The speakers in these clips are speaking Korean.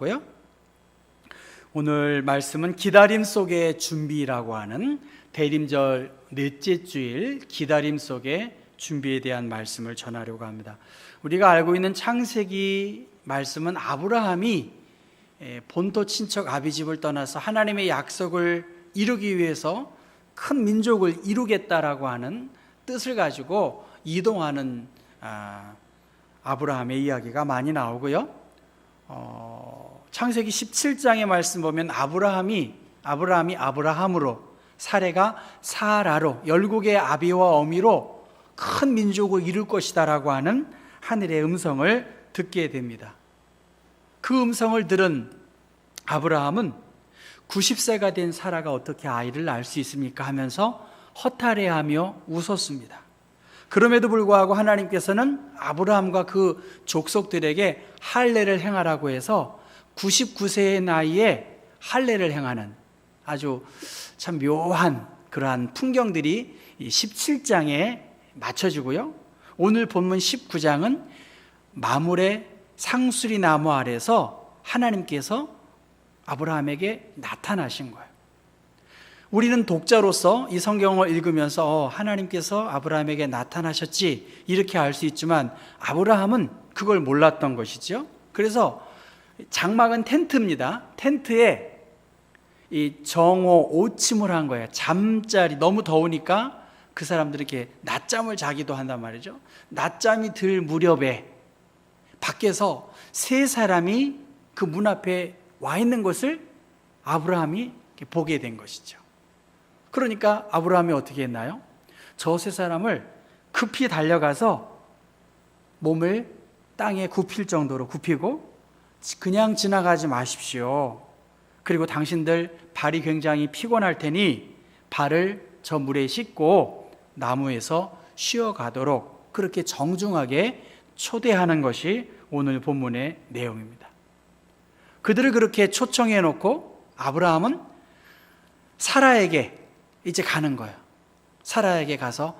고요. 오늘 말씀은 기다림 속의 준비라고 하는 대림절 넷째 주일 기다림 속의 준비에 대한 말씀을 전하려고 합니다. 우리가 알고 있는 창세기 말씀은 아브라함이 본토 친척 아비집을 떠나서 하나님의 약속을 이루기 위해서 큰 민족을 이루겠다라고 하는 뜻을 가지고 이동하는 아브라함의 이야기가 많이 나오고요. 창세기 17장의 말씀 보면 아브라함이 아브라함으로, 사레가 사라로, 열국의 아비와 어미로 큰 민족을 이룰 것이다 라고 하는 하늘의 음성을 듣게 됩니다. 그 음성을 들은 아브라함은 90세가 된 사라가 어떻게 아이를 낳을 수 있습니까 하면서 허탈해하며 웃었습니다. 그럼에도 불구하고 하나님께서는 아브라함과 그 족속들에게 할례를 행하라고 해서 99세의 나이에 할례를 행하는 아주 참 묘한 그러한 풍경들이 17장에 맞춰지고요. 오늘 본문 19장은 마물의 상수리 나무 아래서 하나님께서 아브라함에게 나타나신 거예요. 우리는 독자로서 이 성경을 읽으면서 하나님께서 아브라함에게 나타나셨지 이렇게 알 수 있지만 아브라함은 그걸 몰랐던 것이죠. 그래서 장막은 텐트입니다. 텐트에 이 정오 오침을 한 거예요. 잠자리, 너무 더우니까 그 사람들이 이렇게 낮잠을 자기도 한단 말이죠. 낮잠이 들 무렵에 밖에서 세 사람이 그 문 앞에 와 있는 것을 아브라함이 보게 된 것이죠. 그러니까 아브라함이 어떻게 했나요? 저 세 사람을 급히 달려가서 몸을 땅에 굽힐 정도로 굽히고 그냥 지나가지 마십시오. 그리고 당신들 발이 굉장히 피곤할 테니 발을 저 물에 씻고 나무에서 쉬어가도록 그렇게 정중하게 초대하는 것이 오늘 본문의 내용입니다. 그들을 그렇게 초청해 놓고 아브라함은 사라에게 이제 가는 거예요. 사라에게 가서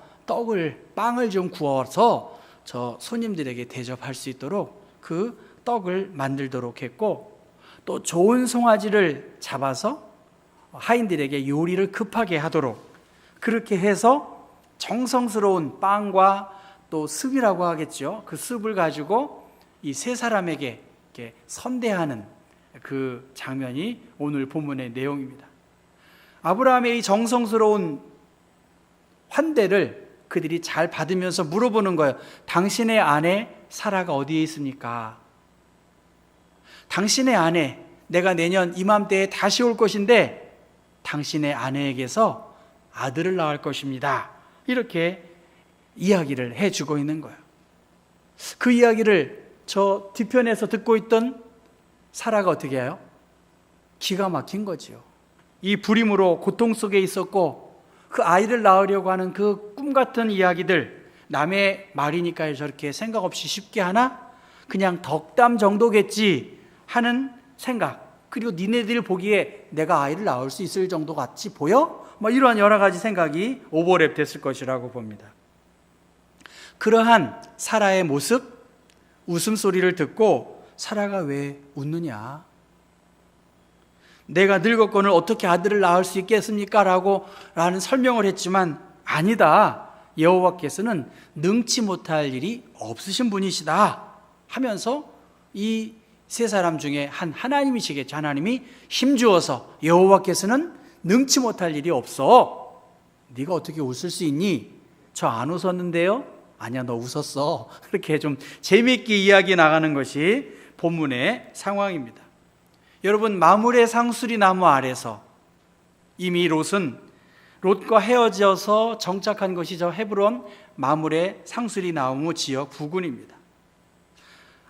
빵을 좀 구워서 저 손님들에게 대접할 수 있도록 그 떡을 만들도록 했고, 또 좋은 송아지를 잡아서 하인들에게 요리를 급하게 하도록 그렇게 해서 정성스러운 빵과 또 습이라고 하겠죠. 그 습을 가지고 이 세 사람에게 이렇게 선대하는 그 장면이 오늘 본문의 내용입니다. 아브라함의 이 정성스러운 환대를 그들이 잘 받으면서 물어보는 거예요. 당신의 아내 사라가 어디에 있습니까? 당신의 아내, 내가 내년 이맘때에 다시 올 것인데 당신의 아내에게서 아들을 낳을 것입니다. 이렇게 이야기를 해주고 있는 거예요. 그 이야기를 저 뒤편에서 듣고 있던 사라가 어떻게 해요? 기가 막힌 거지요. 이 불임으로 고통 속에 있었고 그 아이를 낳으려고 하는 그 꿈 같은 이야기들, 남의 말이니까 저렇게 생각 없이 쉽게 하나? 그냥 덕담 정도겠지 하는 생각, 그리고 니네들 보기에 내가 아이를 낳을 수 있을 정도 같이 보여? 이러한 여러 가지 생각이 오버랩 됐을 것이라고 봅니다. 그러한 사라의 모습, 웃음소리를 듣고 사라가 왜 웃느냐? 내가 늙었거늘 어떻게 아들을 낳을 수 있겠습니까? 라는 설명을 했지만 아니다. 여호와께서는 능치 못할 일이 없으신 분이시다 하면서 이 세 사람 중에 하나님이시겠죠. 하나님이 힘주어서 여호와께서는 능치 못할 일이 없어. 네가 어떻게 웃을 수 있니? 저 안 웃었는데요? 아니야, 너 웃었어. 그렇게 좀 재미있게 이야기 나가는 것이 본문의 상황입니다. 여러분, 마물의 상수리 나무 아래서 이미 롯과 헤어져서 정착한 것이 저 헤브론 마물의 상수리 나무 지역 부근입니다.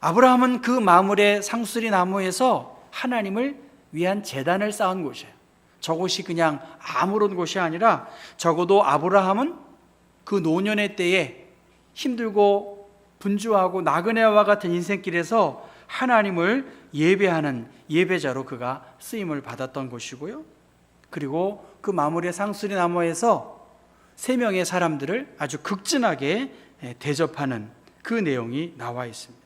아브라함은 그 마물의 상수리 나무에서 하나님을 위한 제단을 쌓은 곳이에요. 저곳이 그냥 아무런 곳이 아니라 적어도 아브라함은 그 노년의 때에 힘들고 분주하고 나그네와 같은 인생길에서 하나님을 예배하는 예배자로 그가 쓰임을 받았던 곳이고요. 그리고 그 마물의 상수리 나무에서 세 명의 사람들을 아주 극진하게 대접하는 그 내용이 나와 있습니다.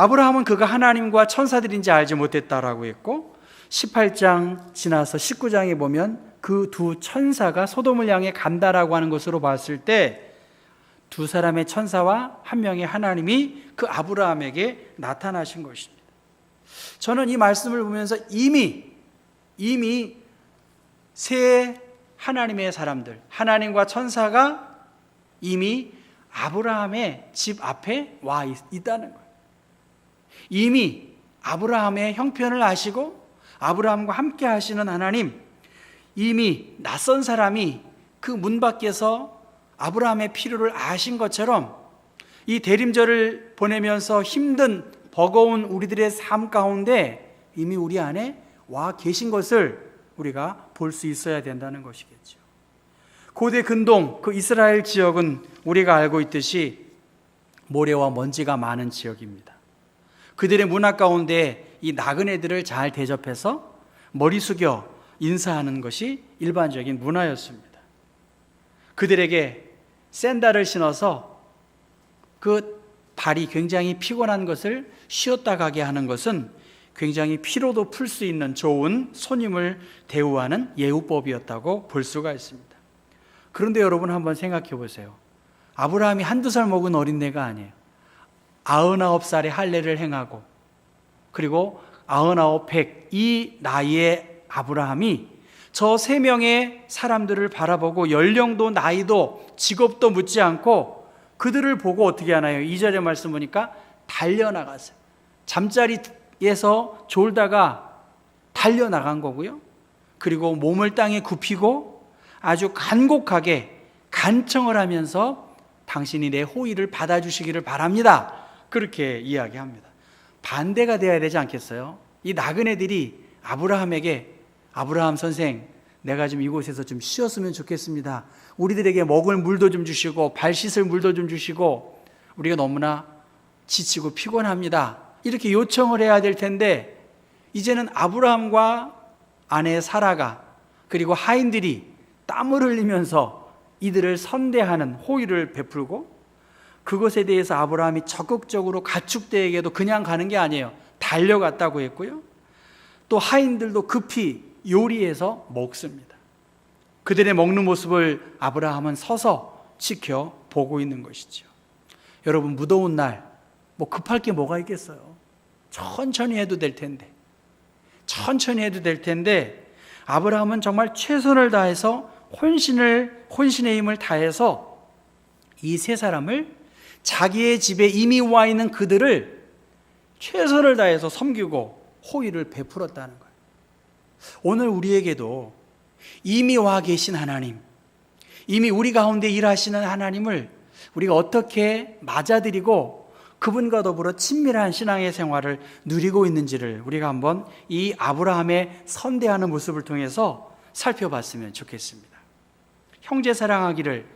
아브라함은 그가 하나님과 천사들인지 알지 못했다라고 했고, 18장 지나서 19장에 보면 그 두 천사가 소돔을 향해 간다라고 하는 것으로 봤을 때 두 사람의 천사와 한 명의 하나님이 그 아브라함에게 나타나신 것입니다. 저는 이 말씀을 보면서 이미 세 하나님의 사람들, 하나님과 천사가 이미 아브라함의 집 앞에 와 있다는 거예요. 이미 아브라함의 형편을 아시고 아브라함과 함께 하시는 하나님, 이미 낯선 사람이 그 문 밖에서 아브라함의 필요를 아신 것처럼 이 대림절을 보내면서 힘든 버거운 우리들의 삶 가운데 이미 우리 안에 와 계신 것을 우리가 볼 수 있어야 된다는 것이겠죠. 고대 근동 그 이스라엘 지역은 우리가 알고 있듯이 모래와 먼지가 많은 지역입니다. 그들의 문화 가운데 이 나그네들을 잘 대접해서 머리 숙여 인사하는 것이 일반적인 문화였습니다. 그들에게 샌들을 신어서 그 발이 굉장히 피곤한 것을 쉬었다 가게 하는 것은 굉장히 피로도 풀 수 있는 좋은 손님을 대우하는 예우법이었다고 볼 수가 있습니다. 그런데 여러분 한번 생각해 보세요. 아브라함이 한두 살 먹은 어린애가 아니에요. 99살의 할례를 행하고 그리고 99, 100 이 나이에 아브라함이 저 세 명의 사람들을 바라보고 연령도 나이도 직업도 묻지 않고 그들을 보고 어떻게 하나요? 2절의 말씀 보니까 달려나갔어요. 잠자리에서 졸다가 달려나간 거고요. 그리고 몸을 땅에 굽히고 아주 간곡하게 간청을 하면서 당신이 내 호의를 받아주시기를 바랍니다. 그렇게 이야기합니다. 반대가 돼야 되지 않겠어요? 이 나그네들이 아브라함에게 아브라함 선생, 내가 좀 이곳에서 좀 쉬었으면 좋겠습니다. 우리들에게 먹을 물도 좀 주시고 발 씻을 물도 좀 주시고 우리가 너무나 지치고 피곤합니다. 이렇게 요청을 해야 될 텐데 이제는 아브라함과 아내 사라가 그리고 하인들이 땀을 흘리면서 이들을 선대하는 호의를 베풀고 그것에 대해서 아브라함이 적극적으로 가축대에게도 그냥 가는 게 아니에요. 달려갔다고 했고요. 또 하인들도 급히 요리해서 먹습니다. 그들의 먹는 모습을 아브라함은 서서 지켜보고 있는 것이죠. 여러분, 무더운 날 뭐 급할 게 뭐가 있겠어요? 천천히 해도 될 텐데 아브라함은 정말 최선을 다해서 혼신의 힘을 다해서 이 세 사람을 자기의 집에 이미 와 있는 그들을 최선을 다해서 섬기고 호의를 베풀었다는 거예요. 오늘 우리에게도 이미 와 계신 하나님, 이미 우리 가운데 일하시는 하나님을 우리가 어떻게 맞아들이고 그분과 더불어 친밀한 신앙의 생활을 누리고 있는지를 우리가 한번 이 아브라함의 선대하는 모습을 통해서 살펴봤으면 좋겠습니다. 형제 사랑하기를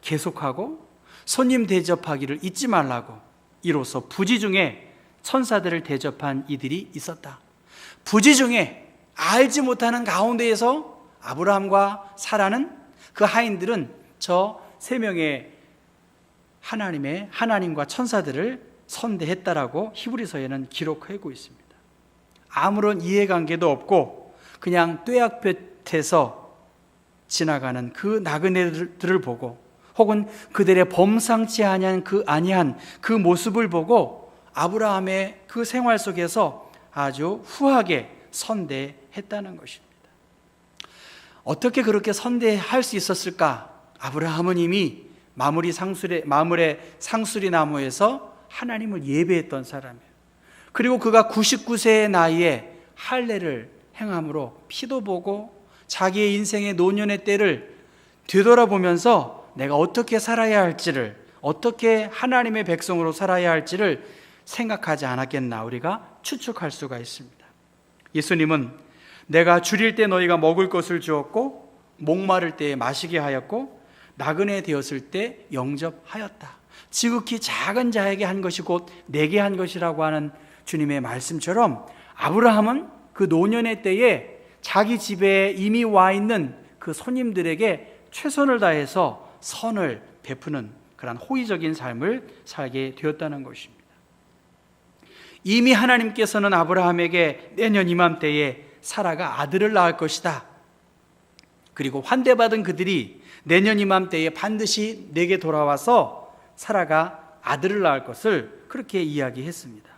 계속하고 손님 대접하기를 잊지 말라고 이로써 부지 중에 천사들을 대접한 이들이 있었다. 부지 중에 알지 못하는 가운데에서 아브라함과 사라는 그 하인들은 저 세 명의 하나님과 천사들을 선대했다라고 히브리서에는 기록하고 있습니다. 아무런 이해관계도 없고 그냥 뙤약볕에서 지나가는 그 나그네들을 보고 혹은 그들의 범상치 아니한 그 모습을 보고 아브라함의 그 생활 속에서 아주 후하게 선대했다는 것입니다. 어떻게 그렇게 선대할 수 있었을까? 아브라함은 이미 마므레 상수리 나무에서 하나님을 예배했던 사람이에요. 그리고 그가 99세의 나이에 할례를 행함으로 피도 보고 자기의 인생의 노년의 때를 되돌아보면서 내가 어떻게 살아야 할지를, 어떻게 하나님의 백성으로 살아야 할지를 생각하지 않았겠나 우리가 추측할 수가 있습니다. 예수님은 내가 줄일 때 너희가 먹을 것을 주었고 목마를 때에 마시게 하였고 나그네 되었을 때 영접하였다. 지극히 작은 자에게 한 것이 곧 내게 한 것이라고 하는 주님의 말씀처럼 아브라함은 그 노년의 때에 자기 집에 이미 와 있는 그 손님들에게 최선을 다해서 선을 베푸는 그런 호의적인 삶을 살게 되었다는 것입니다. 이미 하나님께서는 아브라함에게 내년 이맘때에 사라가 아들을 낳을 것이다. 그리고 환대받은 그들이 내년 이맘때에 반드시 내게 돌아와서 사라가 아들을 낳을 것을 그렇게 이야기했습니다.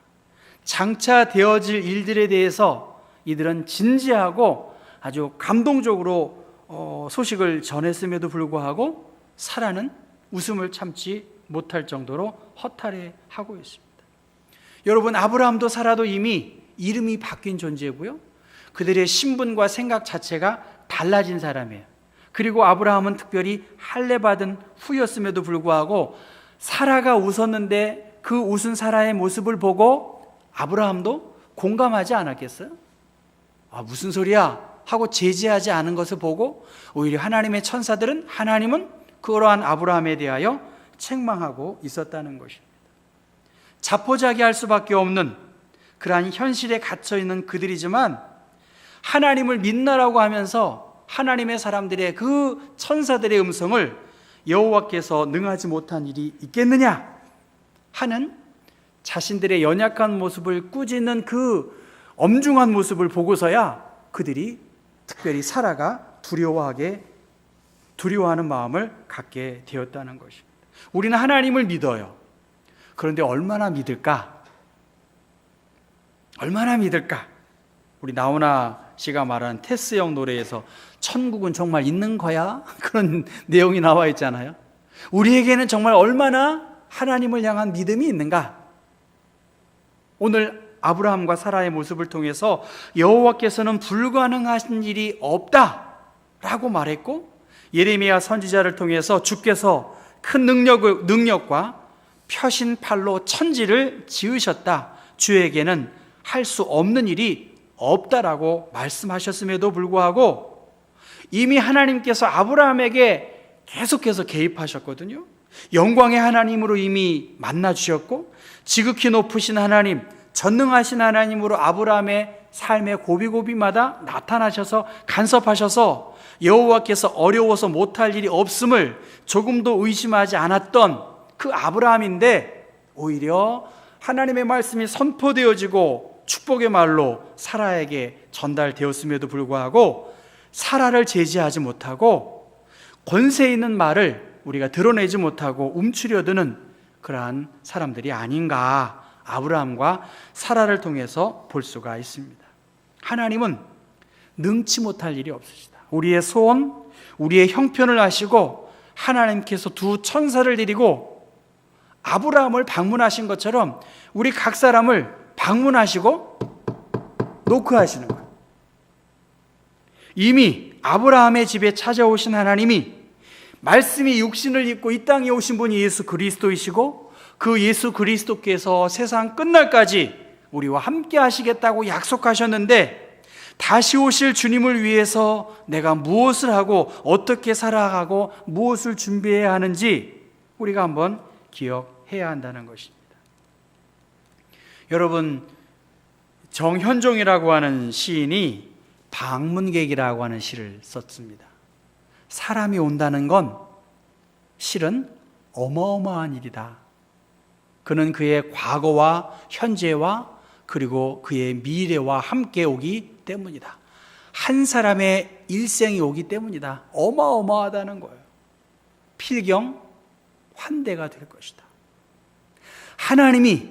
장차 되어질 일들에 대해서 이들은 진지하고 아주 감동적으로 소식을 전했음에도 불구하고 사라는 웃음을 참지 못할 정도로 허탈해하고 있습니다. 여러분, 아브라함도 사라도 이미 이름이 바뀐 존재고요, 그들의 신분과 생각 자체가 달라진 사람이에요. 그리고 아브라함은 특별히 할례받은 후였음에도 불구하고 사라가 웃었는데 그 웃은 사라의 모습을 보고 아브라함도 공감하지 않았겠어요? 무슨 소리야? 하고 제지하지 않은 것을 보고 오히려 하나님의 천사들은, 하나님은 그러한 아브라함에 대하여 책망하고 있었다는 것입니다. 자포자기할 수밖에 없는 그러한 현실에 갇혀 있는 그들이지만 하나님을 믿나라고 하면서 하나님의 사람들의 그 천사들의 음성을 여호와께서 능하지 못한 일이 있겠느냐 하는 자신들의 연약한 모습을 꾸짖는 그 엄중한 모습을 보고서야 그들이 특별히 사라가 두려워하는 마음을 갖게 되었다는 것입니다. 우리는 하나님을 믿어요. 그런데 얼마나 믿을까? 얼마나 믿을까? 우리 나훈아 씨가 말한 테스형 노래에서 천국은 정말 있는 거야? 그런 내용이 나와 있잖아요. 우리에게는 정말 얼마나 하나님을 향한 믿음이 있는가? 오늘 아브라함과 사라의 모습을 통해서 여호와께서는 불가능하신 일이 없다라고 말했고, 예레미야 선지자를 통해서 주께서 큰 능력과 펴신 팔로 천지를 지으셨다. 주에게는 할 수 없는 일이 없다라고 말씀하셨음에도 불구하고 이미 하나님께서 아브라함에게 계속해서 개입하셨거든요. 영광의 하나님으로 이미 만나주셨고, 지극히 높으신 하나님, 전능하신 하나님으로 아브라함의 삶의 고비고비마다 나타나셔서 간섭하셔서 여호와께서 어려워서 못할 일이 없음을 조금도 의심하지 않았던 그 아브라함인데, 오히려 하나님의 말씀이 선포되어지고 축복의 말로 사라에게 전달되었음에도 불구하고 사라를 제지하지 못하고 권세 있는 말을 우리가 드러내지 못하고 움츠려드는 그러한 사람들이 아닌가, 아브라함과 사라를 통해서 볼 수가 있습니다. 하나님은 능치 못할 일이 없으시다. 우리의 소원, 우리의 형편을 아시고 하나님께서 두 천사를 데리고 아브라함을 방문하신 것처럼 우리 각 사람을 방문하시고 노크하시는 거예요. 이미 아브라함의 집에 찾아오신 하나님이 말씀이 육신을 입고 이 땅에 오신 분이 예수 그리스도이시고, 그 예수 그리스도께서 세상 끝날까지 우리와 함께 하시겠다고 약속하셨는데, 다시 오실 주님을 위해서 내가 무엇을 하고 어떻게 살아가고 무엇을 준비해야 하는지 우리가 한번 기억해야 한다는 것입니다. 여러분, 정현종이라고 하는 시인이 방문객이라고 하는 시를 썼습니다. 사람이 온다는 건 실은 어마어마한 일이다. 그는 그의 과거와 현재와 그리고 그의 미래와 함께 오기 때문이다. 한 사람의 일생이 오기 때문이다. 어마어마하다는 거예요. 필경 환대가 될 것이다. 하나님이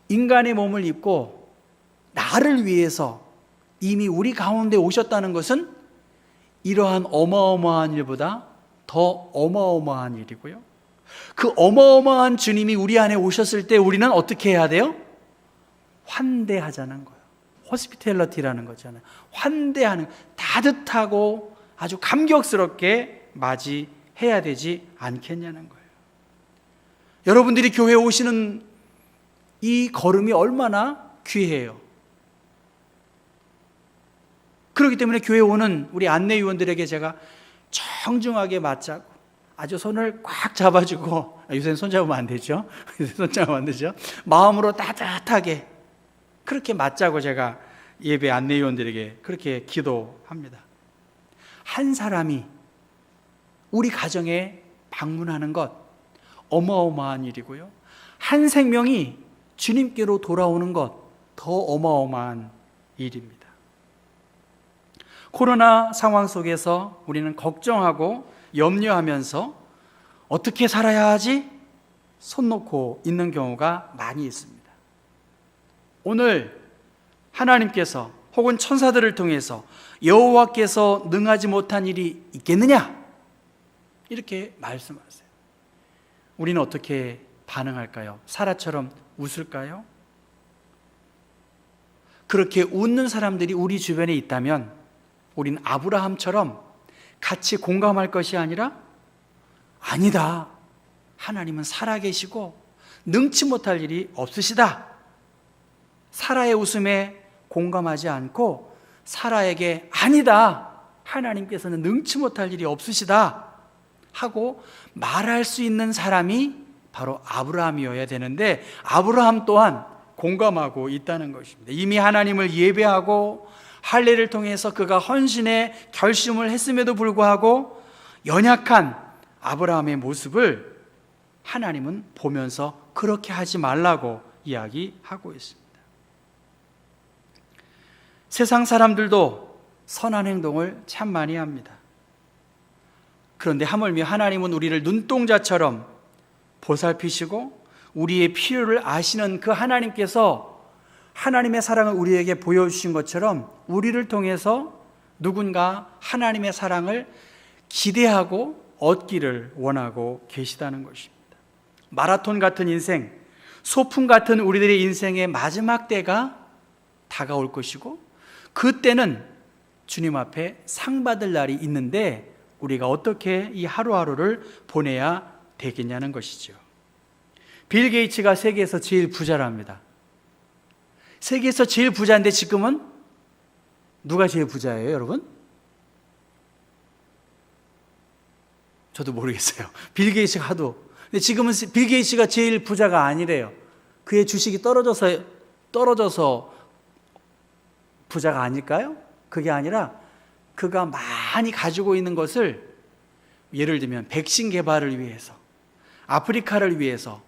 인간의 몸을 입고 나를 위해서 이미 우리 가운데 오셨다는 것은 이러한 어마어마한 일보다 더 어마어마한 일이고요, 그 어마어마한 주님이 우리 안에 오셨을 때 우리는 어떻게 해야 돼요? 환대하자는 거예요. 호스피텔러티라는 거잖아요. 환대하는, 따뜻하고 아주 감격스럽게 맞이해야 되지 않겠냐는 거예요. 여러분들이 교회에 오시는 이 걸음이 얼마나 귀해요. 그렇기 때문에 교회에 오는 우리 안내위원들에게 제가 정중하게 맞자고 아주 손을 꽉 잡아주고, 요새는 손잡으면 안 되죠. 손잡으면 안 되죠. 마음으로 따뜻하게 그렇게 맞자고 제가 예배 안내위원들에게 그렇게 기도합니다. 한 사람이 우리 가정에 방문하는 것 어마어마한 일이고요, 한 생명이 주님께로 돌아오는 것 더 어마어마한 일입니다. 코로나 상황 속에서 우리는 걱정하고 염려하면서 어떻게 살아야 하지? 손 놓고 있는 경우가 많이 있습니다. 오늘 하나님께서 혹은 천사들을 통해서 여호와께서 능하지 못한 일이 있겠느냐? 이렇게 말씀하세요. 우리는 어떻게 반응할까요? 사라처럼 웃을까요? 그렇게 웃는 사람들이 우리 주변에 있다면 우리는 아브라함처럼 같이 공감할 것이 아니라 아니다. 하나님은 살아계시고 능치 못할 일이 없으시다. 사라의 웃음에 공감하지 않고 사라에게 아니다. 하나님께서는 능치 못할 일이 없으시다. 하고 말할 수 있는 사람이 바로 아브라함이어야 되는데 아브라함 또한 공감하고 있다는 것입니다. 이미 하나님을 예배하고 할례를 통해서 그가 헌신의 결심을 했음에도 불구하고 연약한 아브라함의 모습을 하나님은 보면서 그렇게 하지 말라고 이야기하고 있습니다. 세상 사람들도 선한 행동을 참 많이 합니다. 그런데 하물며 하나님은 우리를 눈동자처럼 보살피시고 우리의 필요를 아시는 그 하나님께서 하나님의 사랑을 우리에게 보여주신 것처럼 우리를 통해서 누군가 하나님의 사랑을 기대하고 얻기를 원하고 계시다는 것입니다. 마라톤 같은 인생, 소풍 같은 우리들의 인생의 마지막 때가 다가올 것이고 그때는 주님 앞에 상 받을 날이 있는데 우리가 어떻게 이 하루하루를 보내야 되겠냐는 것이죠. 빌 게이츠가 세계에서 제일 부자랍니다. 세계에서 제일 부자인데 지금은 누가 제일 부자예요, 여러분? 저도 모르겠어요. 빌 게이츠가 하도. 근데 지금은 빌 게이츠가 제일 부자가 아니래요. 그의 주식이 떨어져서 부자가 아닐까요? 그게 아니라 그가 많이 가지고 있는 것을 예를 들면 백신 개발을 위해서 아프리카를 위해서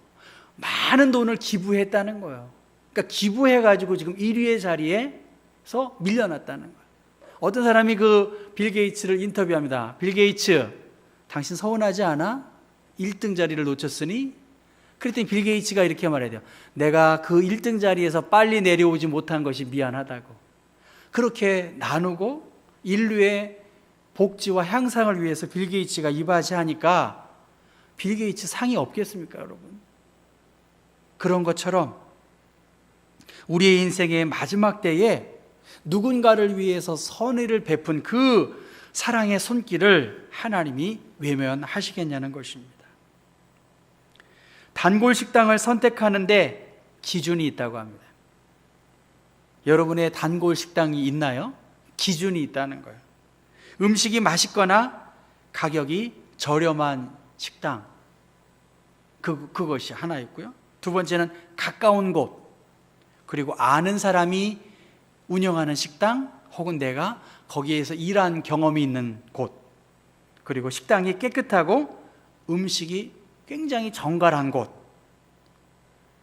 많은 돈을 기부했다는 거예요. 그러니까 기부해가지고 지금 1위의 자리에서 밀려났다는 거예요. 어떤 사람이 그 빌 게이츠를 인터뷰합니다. 빌 게이츠, 당신 서운하지 않아? 1등 자리를 놓쳤으니? 그랬더니 빌 게이츠가 이렇게 말해야 돼요. 내가 그 1등 자리에서 빨리 내려오지 못한 것이 미안하다고. 그렇게 나누고 인류의 복지와 향상을 위해서 빌 게이츠가 이바지하니까 빌 게이츠 상이 없겠습니까, 여러분? 그런 것처럼 우리의 인생의 마지막 때에 누군가를 위해서 선의를 베푼 그 사랑의 손길을 하나님이 외면하시겠냐는 것입니다. 단골 식당을 선택하는데 기준이 있다고 합니다. 여러분의 단골 식당이 있나요? 기준이 있다는 거예요. 음식이 맛있거나 가격이 저렴한 식당, 그것이 하나 있고요. 두 번째는 가까운 곳, 그리고 아는 사람이 운영하는 식당 혹은 내가 거기에서 일한 경험이 있는 곳, 그리고 식당이 깨끗하고 음식이 굉장히 정갈한 곳.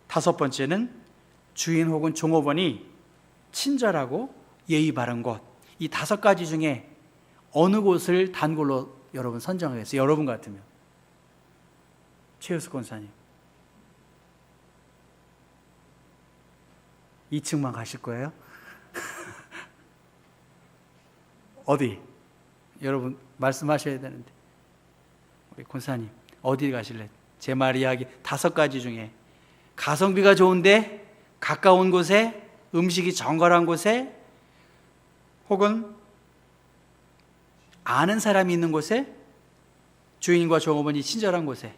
다섯 번째는 주인 혹은 종업원이 친절하고 예의 바른 곳. 이 5가지 중에 어느 곳을 단골로 여러분 선정하겠어요? 여러분 같으면. 최우수 권사님. 2층만 가실 거예요? 어디? 여러분 말씀하셔야 되는데. 우리 권사님 어디 가실래? 제 말 이야기 5가지 중에 가성비가 좋은데 가까운 곳에, 음식이 정갈한 곳에, 혹은 아는 사람이 있는 곳에, 주인과 종업원이 친절한 곳에.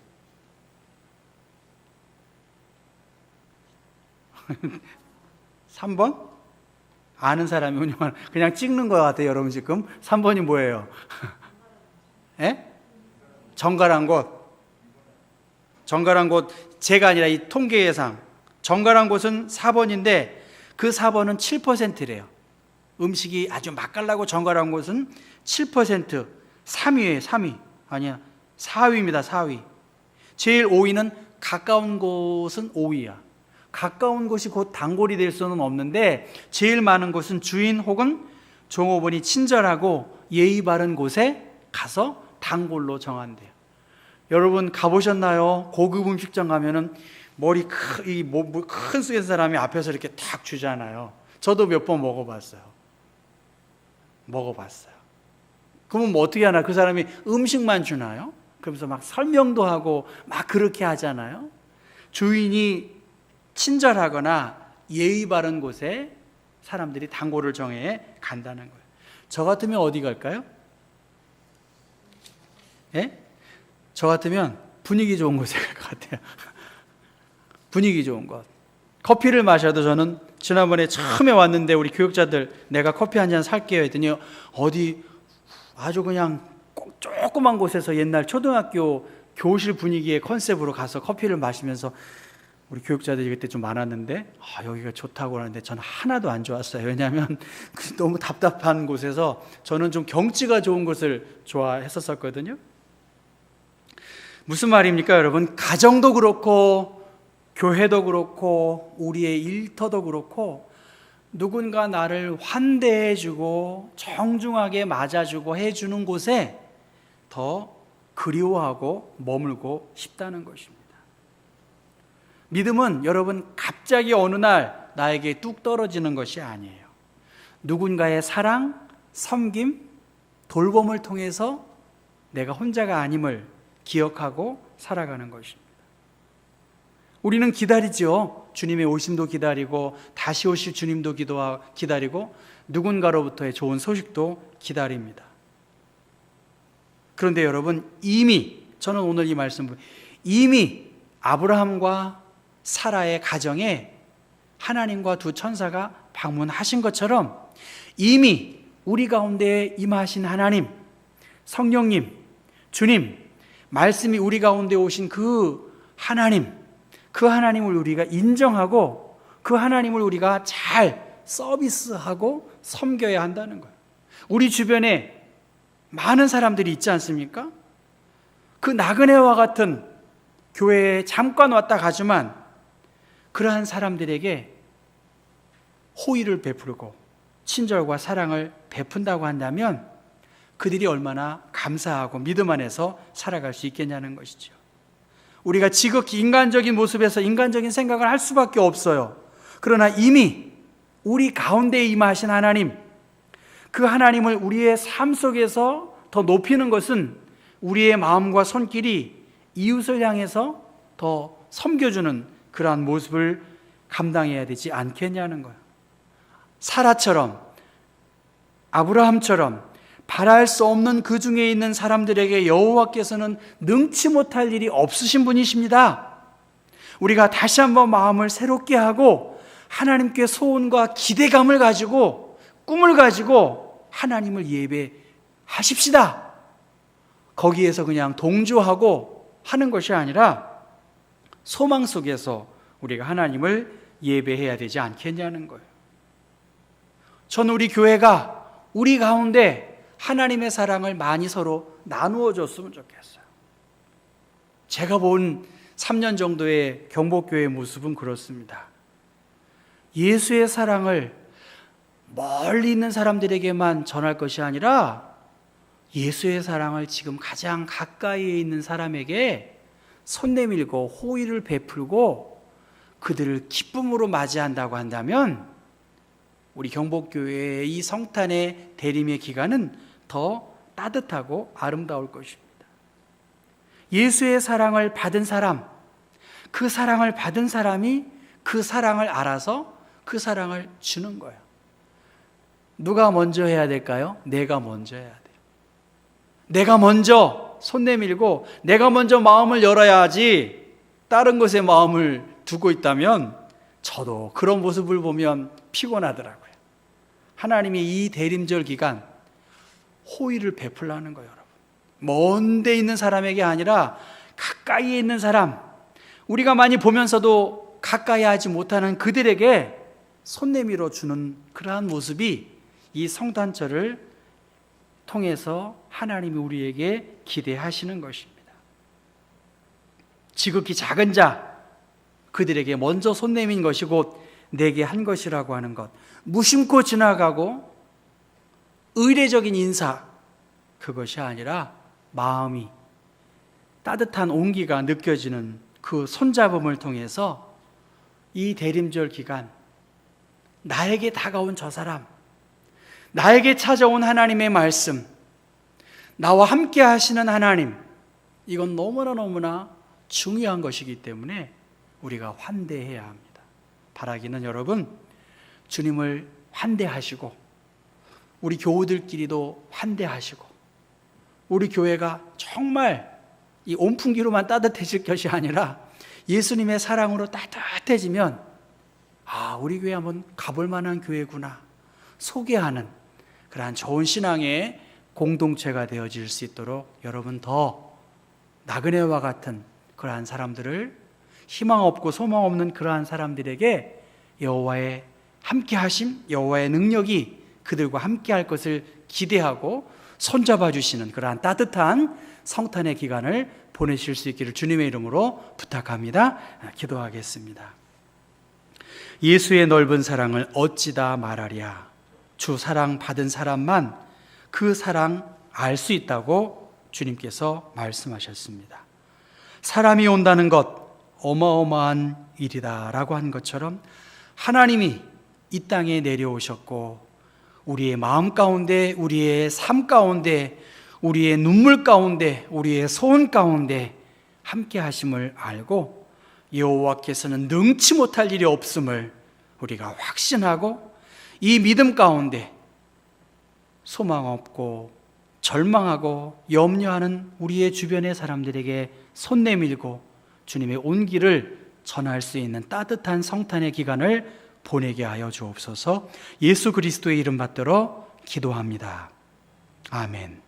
(3번) 아는 사람이 운영하는, 그냥 찍는 것 같아요 여러분. 지금 3번이 뭐예요? 예? 정갈한 곳. 정갈한 곳, 제가 아니라 이 통계 예상 정갈한 곳은 4번인데 그 4번은 7%래요. 음식이 아주 맛깔나고 정갈한 곳은 7%. 3위예요. 3위. 아니야, 4위입니다. 4위. 제일 5위는 가까운 곳은 5위야. 가까운 곳이 곧 단골이 될 수는 없는데 제일 많은 곳은 주인 혹은 종업원이 친절하고 예의 바른 곳에 가서 단골로 정한대요. 여러분 가보셨나요? 고급 음식점 가면은 머리 큰 숙인 사람이 앞에서 이렇게 탁 주잖아요. 저도 몇 번 먹어봤어요. 그러면 뭐 어떻게 하나? 그 사람이 음식만 주나요? 그러면서 막 설명도 하고 막 그렇게 하잖아요. 주인이 친절하거나 예의 바른 곳에 사람들이 단골을 정해 간다는 거예요. 저 같으면 어디 갈까요? 예? 저 같으면 분위기 좋은 곳에 갈 것 같아요. 분위기 좋은 곳. 커피를 마셔도 저는 지난번에 처음에 왔는데 우리 교육자들 내가 커피 한 잔 살게요 했더니 어디 아주 그냥 조그만 곳에서 옛날 초등학교 교실 분위기의 컨셉으로 가서 커피를 마시면서 우리 교육자들이 그때 좀 많았는데 여기가 좋다고 하는데 저는 하나도 안 좋았어요. 왜냐하면 너무 답답한 곳에서 저는 좀 경치가 좋은 곳을 좋아했었거든요. 무슨 말입니까, 여러분? 가정도 그렇고 교회도 그렇고 우리의 일터도 그렇고 누군가 나를 환대해주고 정중하게 맞아주고 해주는 곳에 더 그리워하고 머물고 싶다는 것입니다. 믿음은 여러분 갑자기 어느 날 나에게 뚝 떨어지는 것이 아니에요. 누군가의 사랑, 섬김, 돌봄을 통해서 내가 혼자가 아님을 기억하고 살아가는 것입니다. 우리는 기다리죠. 주님의 오심도 기다리고 다시 오실 주님도 기다리고 누군가로부터의 좋은 소식도 기다립니다. 그런데 여러분 저는 오늘 이 말씀을 이미 아브라함과 사라의 가정에 하나님과 두 천사가 방문하신 것처럼 이미 우리 가운데 임하신 하나님, 성령님, 주님, 말씀이 우리 가운데 오신 그 하나님을 우리가 인정하고 그 하나님을 우리가 잘 서비스하고 섬겨야 한다는 거예요. 우리 주변에 많은 사람들이 있지 않습니까? 그 나그네와 같은 교회에 잠깐 왔다 가지만 그러한 사람들에게 호의를 베풀고 친절과 사랑을 베푼다고 한다면 그들이 얼마나 감사하고 믿음 안에서 살아갈 수 있겠냐는 것이죠. 우리가 지극히 인간적인 모습에서 인간적인 생각을 할 수밖에 없어요. 그러나 이미 우리 가운데 임하신 하나님, 그 하나님을 우리의 삶 속에서 더 높이는 것은 우리의 마음과 손길이 이웃을 향해서 더 섬겨주는 그러한 모습을 감당해야 되지 않겠냐는 거예요. 사라처럼, 아브라함처럼 바랄 수 없는 그 중에 있는 사람들에게 여호와께서는 능치 못할 일이 없으신 분이십니다. 우리가 다시 한번 마음을 새롭게 하고 하나님께 소원과 기대감을 가지고 꿈을 가지고 하나님을 예배하십시다. 거기에서 그냥 동조하고 하는 것이 아니라 소망 속에서 우리가 하나님을 예배해야 되지 않겠냐는 거예요. 저는 우리 교회가 우리 가운데 하나님의 사랑을 많이 서로 나누어 줬으면 좋겠어요. 제가 본 3년 정도의 경복교회의 모습은 그렇습니다. 예수의 사랑을 멀리 있는 사람들에게만 전할 것이 아니라 예수의 사랑을 지금 가장 가까이에 있는 사람에게 손 내밀고 호의를 베풀고 그들을 기쁨으로 맞이한다고 한다면 우리 경복교회의 이 성탄의 대림의 기간은 더 따뜻하고 아름다울 것입니다. 예수의 사랑을 받은 사람, 그 사랑을 받은 사람이 그 사랑을 알아서 그 사랑을 주는 거예요. 누가 먼저 해야 될까요? 내가 먼저 해야 돼요. 내가 먼저 손 내밀고 내가 먼저 마음을 열어야 하지 다른 것에 마음을 두고 있다면 저도 그런 모습을 보면 피곤하더라고요. 하나님이 이 대림절 기간 호의를 베풀라는 거예요, 여러분. 먼 데 있는 사람에게 아니라 가까이에 있는 사람, 우리가 많이 보면서도 가까이 하지 못하는 그들에게 손 내밀어 주는 그러한 모습이 이 성탄절을 통해서 하나님이 우리에게 기대하시는 것입니다. 지극히 작은 자, 그들에게 먼저 손 내민 것이 곧 내게 한 것이라고 하는 것, 무심코 지나가고 의례적인 인사, 그것이 아니라 마음이 따뜻한 온기가 느껴지는 그 손잡음을 통해서 이 대림절 기간 나에게 다가온 저 사람, 나에게 찾아온 하나님의 말씀, 나와 함께 하시는 하나님, 이건 너무나 중요한 것이기 때문에 우리가 환대해야 합니다. 바라기는 여러분, 주님을 환대하시고 우리 교우들끼리도 환대하시고 우리 교회가 정말 이 온풍기로만 따뜻해질 것이 아니라 예수님의 사랑으로 따뜻해지면 우리 교회 한번 가볼 만한 교회구나 소개하는 그러한 좋은 신앙의 공동체가 되어질 수 있도록 여러분 더 나그네와 같은 그러한 사람들을, 희망 없고 소망 없는 그러한 사람들에게 여호와의 함께하심, 여호와의 능력이 그들과 함께할 것을 기대하고 손잡아 주시는 그러한 따뜻한 성탄의 기간을 보내실 수 있기를 주님의 이름으로 부탁합니다. 기도하겠습니다. 예수의 넓은 사랑을 어찌다 말하랴. 주 사랑 받은 사람만 그 사랑 알 수 있다고 주님께서 말씀하셨습니다. 사람이 온다는 것 어마어마한 일이다 라고 한 것처럼 하나님이 이 땅에 내려오셨고 우리의 마음 가운데, 우리의 삶 가운데, 우리의 눈물 가운데, 우리의 소원 가운데 함께 하심을 알고 여호와께서는 능치 못할 일이 없음을 우리가 확신하고 이 믿음 가운데 소망 없고 절망하고 염려하는 우리의 주변의 사람들에게 손 내밀고 주님의 온기를 전할 수 있는 따뜻한 성탄의 기간을 보내게 하여 주옵소서. 예수 그리스도의 이름 받들어 기도합니다. 아멘.